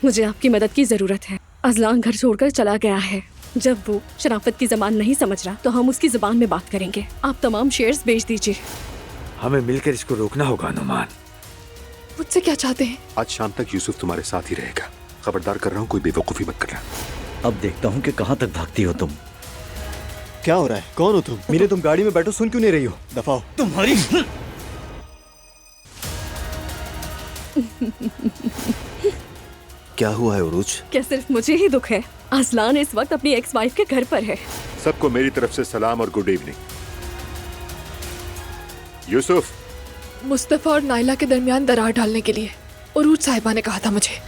मुझे आपकी मदद की जरूरत है। अजलान घर छोड़कर चला गया है। जब वो शराफत की जबान नहीं समझ रहा तो हम उसकी जबान में बात करेंगे। आप तमाम शेयर्स बेच दीजिए। हमें मिलकर इसको रोकना होगा नुमान। मुझसे क्या चाहते हैं? आज शाम तक यूसुफ तुम्हारे साथ ही रहेगा। खबरदार कर रहा हूँ, कोई बेवकूफी मत करना। अब देखता हूँ कि कहाँ तक भागती हो तुम। क्या हो रहा है? कौन हो तुम? मीरे, तुम गाड़ी में बैठो, सुन क्यों नहीं रही हो? दफाओ। तुम्हारी क्या हुआ है उरूज? क्या सिर्फ मुझे ही दुख है? अजलान इस वक्त अपनी एक्स वाइफ के घर पर है। सबको मेरी तरफ से सलाम और गुड इवनिंग। यूसुफ, मुस्तफा और नाइला के दरमियान दरार डालने के लिए उरूज साहिबा ने कहा था मुझे।